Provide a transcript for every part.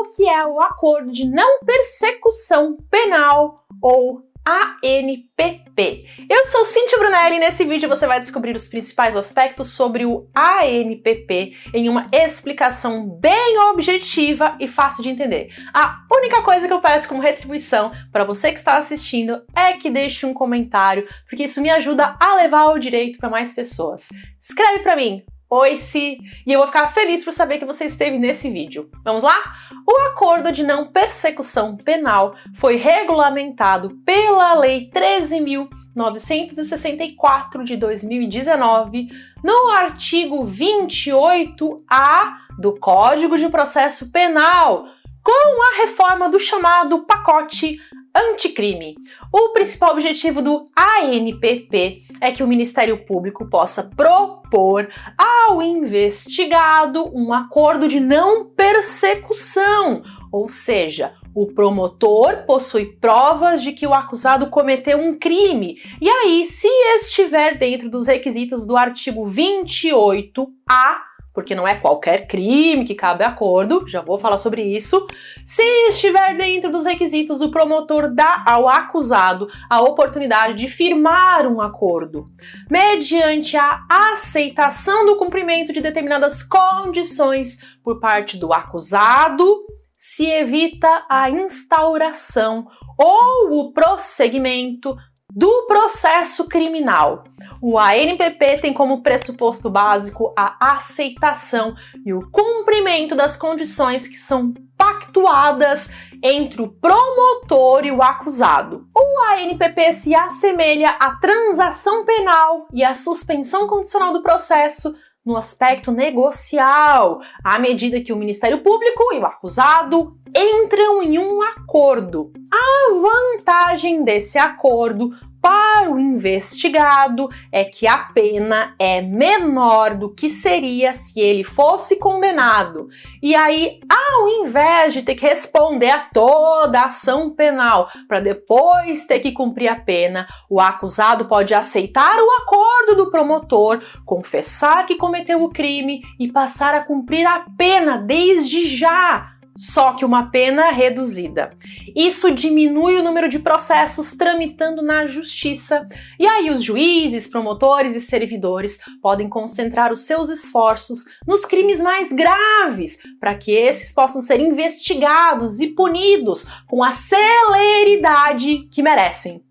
o que é o Acordo de Não Persecução Penal, ou ANPP. Eu sou Cíntia Brunelli e nesse vídeo você vai descobrir os principais aspectos sobre o ANPP em uma explicação bem objetiva e fácil de entender. A única coisa que eu peço como retribuição para você que está assistindo é que deixe um comentário, porque isso me ajuda a levar o direito para mais pessoas. Escreve para mim. Oi, Si! E eu vou ficar feliz por saber que você esteve nesse vídeo. Vamos lá? O Acordo de Não Persecução Penal foi regulamentado pela Lei 13.964 de 2019 no artigo 28A do Código de Processo Penal, com a reforma do chamado pacote anticrime. O principal objetivo do ANPP é que o Ministério Público possa propor ao investigado um acordo de não persecução, ou seja, o promotor possui provas de que o acusado cometeu um crime, e aí, se estiver dentro dos requisitos do artigo 28A, porque não é qualquer crime que cabe acordo, já vou falar sobre isso. Se estiver dentro dos requisitos, o promotor dá ao acusado a oportunidade de firmar um acordo, mediante a aceitação do cumprimento de determinadas condições por parte do acusado, se evita a instauração ou o prosseguimento do processo criminal. O ANPP tem como pressuposto básico a aceitação e o cumprimento das condições que são pactuadas entre o promotor e o acusado. O ANPP se assemelha à transação penal e à suspensão condicional do processo no aspecto negocial, à medida que o Ministério Público e o acusado entram em um acordo. A vantagem desse acordo para o investigado é que a pena é menor do que seria se ele fosse condenado. E aí, ao invés de ter que responder a toda a ação penal para depois ter que cumprir a pena, o acusado pode aceitar o acordo do promotor, confessar que cometeu o crime e passar a cumprir a pena desde já, só que uma pena reduzida. Isso diminui o número de processos tramitando na justiça, e aí os juízes, promotores e servidores podem concentrar os seus esforços nos crimes mais graves, para que esses possam ser investigados e punidos com a celeridade que merecem.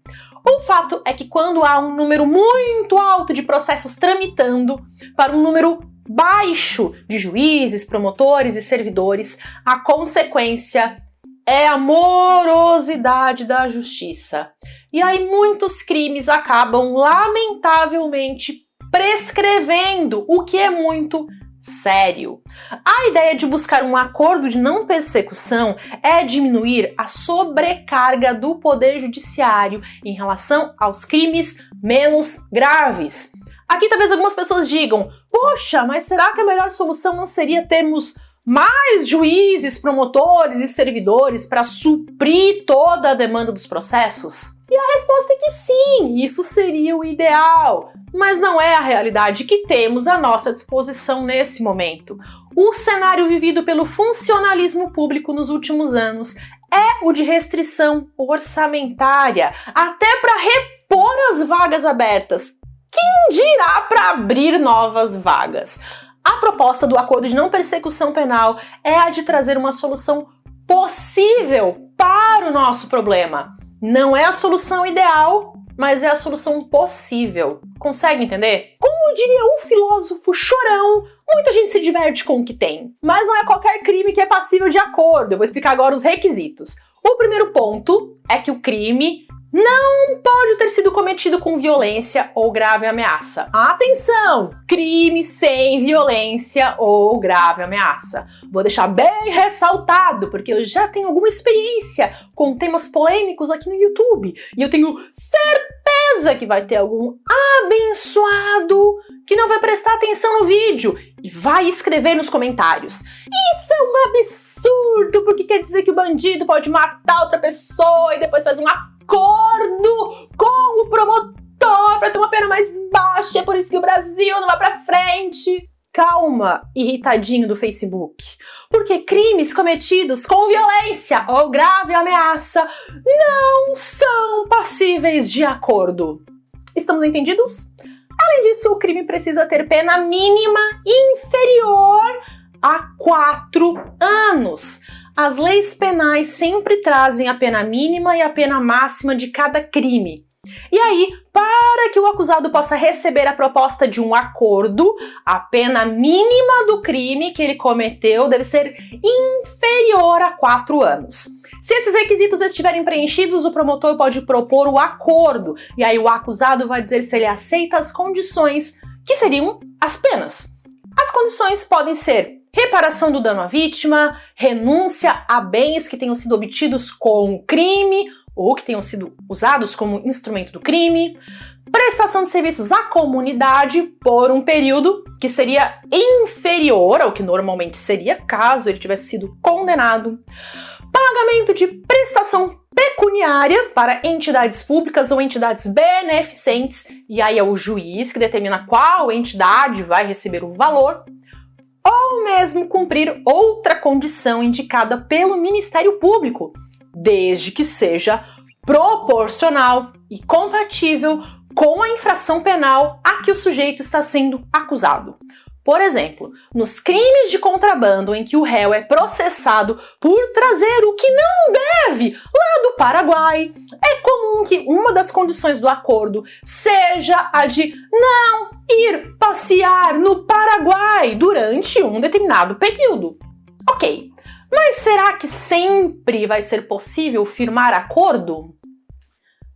O fato é que quando há um número muito alto de processos tramitando para um número baixo de juízes, promotores e servidores, a consequência é a morosidade da justiça. E aí muitos crimes acabam, lamentavelmente, prescrevendo, o que é muito sério. A ideia de buscar um acordo de não persecução é diminuir a sobrecarga do Poder Judiciário em relação aos crimes menos graves. Aqui talvez algumas pessoas digam, poxa, mas será que a melhor solução não seria termos mais juízes, promotores e servidores para suprir toda a demanda dos processos? E a resposta é que sim, isso seria o ideal, mas não é a realidade que temos à nossa disposição nesse momento. O cenário vivido pelo funcionalismo público nos últimos anos é o de restrição orçamentária, até para repor as vagas abertas. Quem dirá para abrir novas vagas? A proposta do Acordo de Não Persecução Penal é a de trazer uma solução possível para o nosso problema. Não é a solução ideal, mas é a solução possível. Consegue entender? Como diria o filósofo Chorão, muita gente se diverte com o que tem. Mas não é qualquer crime que é passível de acordo. Eu vou explicar agora os requisitos. O primeiro ponto é que o crime não pode ter sido cometido com violência ou grave ameaça. Atenção! Crime sem violência ou grave ameaça. Vou deixar bem ressaltado, porque eu já tenho alguma experiência com temas polêmicos aqui no YouTube. E eu tenho certeza que vai ter algum abençoado que não vai prestar atenção no vídeo e vai escrever nos comentários: isso é um absurdo, porque quer dizer que o bandido pode matar outra pessoa e depois faz um acordo com o promotor para ter uma pena mais baixa, é por isso que o Brasil não vai pra frente. calma, irritadinho do Facebook, porque crimes cometidos com violência ou grave ameaça não são passíveis de acordo. Estamos entendidos? Além disso, o crime precisa ter pena mínima inferior a 4 anos. As leis penais sempre trazem a pena mínima e a pena máxima de cada crime. E aí, para que o acusado possa receber a proposta de um acordo, a pena mínima do crime que ele cometeu deve ser inferior a 4 anos. Se esses requisitos estiverem preenchidos, o promotor pode propor o acordo, e aí o acusado vai dizer se ele aceita as condições, que seriam as penas. As condições podem ser reparação do dano à vítima, renúncia a bens que tenham sido obtidos com o crime, ou que tenham sido usados como instrumento do crime, prestação de serviços à comunidade por um período que seria inferior ao que normalmente seria, caso ele tivesse sido condenado, pagamento de prestação pecuniária para entidades públicas ou entidades beneficentes, e aí é o juiz que determina qual entidade vai receber o valor, ou mesmo cumprir outra condição indicada pelo Ministério Público, desde que seja proporcional e compatível com a infração penal a que o sujeito está sendo acusado. Por exemplo, nos crimes de contrabando em que o réu é processado por trazer o que não deve lá do Paraguai, é comum que uma das condições do acordo seja a de não ir passear no Paraguai durante um determinado período. Ok, mas será que sempre vai ser possível firmar acordo?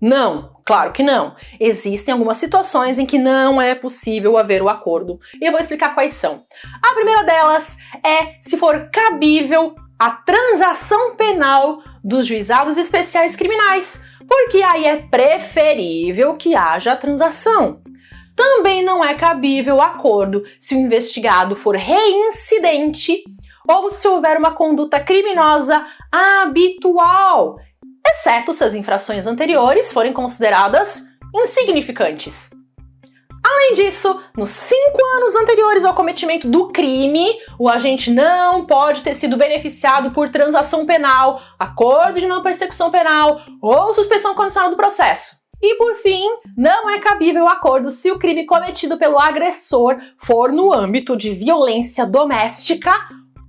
Não, claro que não. Existem algumas situações em que não é possível haver o acordo. E eu vou explicar quais são. A primeira delas é se for cabível a transação penal dos juizados especiais criminais, porque aí é preferível que haja a transação. Também não é cabível o acordo se o investigado for reincidente ou se houver uma conduta criminosa habitual, exceto se as infrações anteriores forem consideradas insignificantes. Além disso, nos 5 anos anteriores ao cometimento do crime, o agente não pode ter sido beneficiado por transação penal, acordo de não persecução penal ou suspensão condicional do processo. E, por fim, não é cabível o acordo se o crime cometido pelo agressor for no âmbito de violência doméstica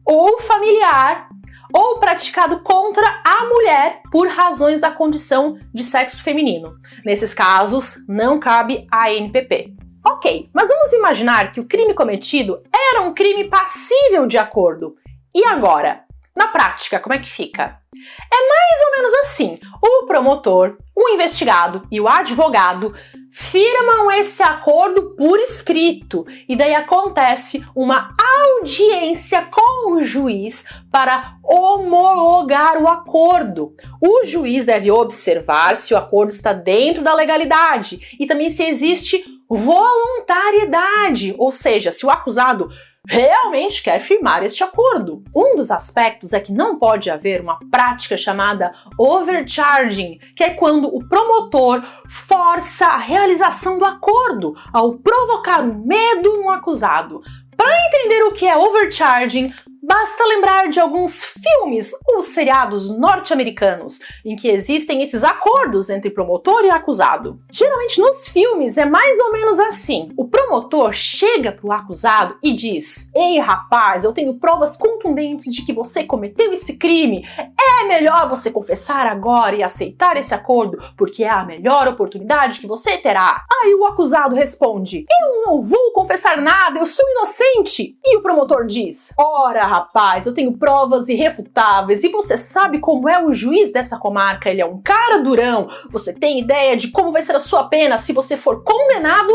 ou familiar, ou praticado contra a mulher por razões da condição de sexo feminino. Nesses casos, não cabe a ANPP. Ok, mas vamos imaginar que o crime cometido era um crime passível de acordo. E agora? Na prática, como é que fica? É mais ou menos assim. O promotor, o investigado e o advogado firmam esse acordo por escrito e daí acontece uma audiência com o juiz para homologar o acordo. O juiz deve observar se o acordo está dentro da legalidade e também se existe voluntariedade, ou seja, se o acusado realmente quer firmar este acordo. Um dos aspectos é que não pode haver uma prática chamada overcharging, que é quando o promotor força a realização do acordo ao provocar o medo no acusado. Para entender o que é overcharging, basta lembrar de alguns filmes ou seriados norte-americanos em que existem esses acordos entre promotor e acusado. Geralmente nos filmes é mais ou menos assim. O promotor chega para o acusado e diz: "Ei, rapaz, eu tenho provas contundentes de que você cometeu esse crime. É melhor você confessar agora e aceitar esse acordo, porque é a melhor oportunidade que você terá." Aí o acusado responde: "Eu não vou confessar nada, eu sou inocente." E o promotor diz: "Ora, rapaz, eu tenho provas irrefutáveis e você sabe como é o juiz dessa comarca, ele é um cara durão. Você tem ideia de como vai ser a sua pena se você for condenado?"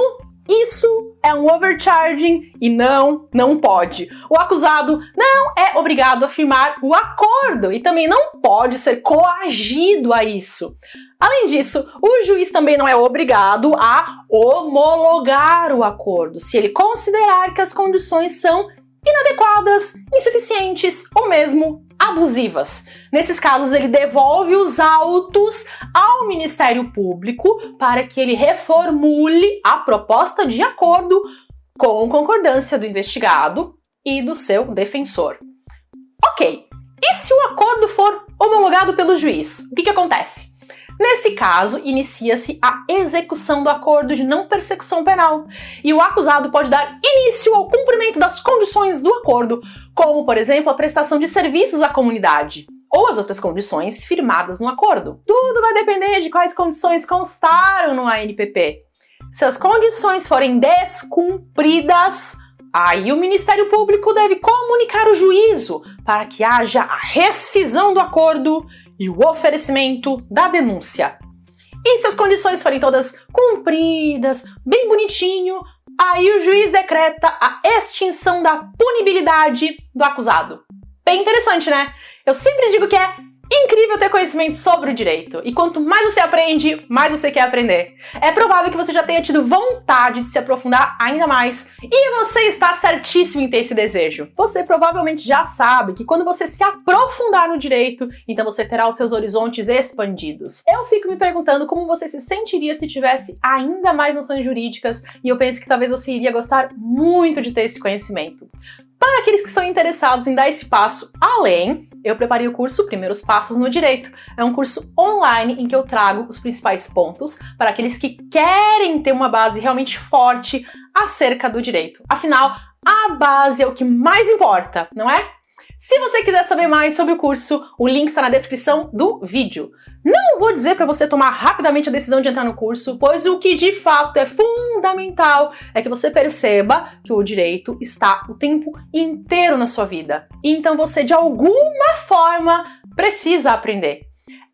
Isso é um overcharging e não pode. O acusado não é obrigado a firmar o acordo e também não pode ser coagido a isso. Além disso, o juiz também não é obrigado a homologar o acordo, se ele considerar que as condições são inadequadas, insuficientes ou mesmo abusivas. Nesses casos, ele devolve os autos ao Ministério Público para que ele reformule a proposta de acordo com concordância do investigado e do seu defensor. Ok, e se o acordo for homologado pelo juiz? O que acontece? Nesse caso, inicia-se a execução do acordo de não persecução penal e o acusado pode dar início ao cumprimento das condições do acordo, como, por exemplo, a prestação de serviços à comunidade ou as outras condições firmadas no acordo. Tudo vai depender de quais condições constaram no ANPP. Se as condições forem descumpridas, aí o Ministério Público deve comunicar o juízo para que haja a rescisão do acordo e o oferecimento da denúncia. E se as condições forem todas cumpridas, bem bonitinho, aí o juiz decreta a extinção da punibilidade do acusado. Bem interessante, né? Eu sempre digo que é incrível ter conhecimento sobre o direito. E quanto mais você aprende, mais você quer aprender. É provável que você já tenha tido vontade de se aprofundar ainda mais. E você está certíssimo em ter esse desejo. Você provavelmente já sabe que quando você se aprofundar no direito, então você terá os seus horizontes expandidos. Eu fico me perguntando como você se sentiria se tivesse ainda mais noções jurídicas. E eu penso que talvez você iria gostar muito de ter esse conhecimento. Para aqueles que estão interessados em dar esse passo além, eu preparei o curso Primeiros Passos no Direito. É um curso online em que eu trago os principais pontos para aqueles que querem ter uma base realmente forte acerca do direito. Afinal, a base é o que mais importa, não é? Se você quiser saber mais sobre o curso, o link está na descrição do vídeo. Não vou dizer para você tomar rapidamente a decisão de entrar no curso, pois o que de fato é fundamental é que você perceba que o direito está o tempo inteiro na sua vida. Então você, de alguma forma, precisa aprender.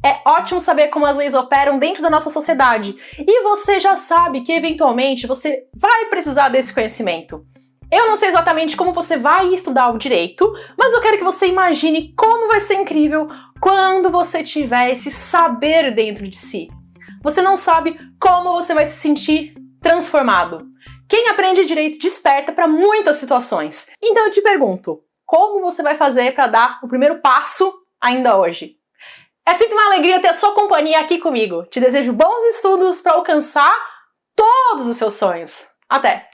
É ótimo saber como as leis operam dentro da nossa sociedade. E você já sabe que, eventualmente, você vai precisar desse conhecimento. Eu não sei exatamente como você vai estudar o direito, mas eu quero que você imagine como vai ser incrível quando você tiver esse saber dentro de si. Você não sabe como você vai se sentir transformado. Quem aprende direito desperta para muitas situações. Então eu te pergunto, como você vai fazer para dar o primeiro passo ainda hoje? É sempre uma alegria ter a sua companhia aqui comigo. Te desejo bons estudos para alcançar todos os seus sonhos. Até!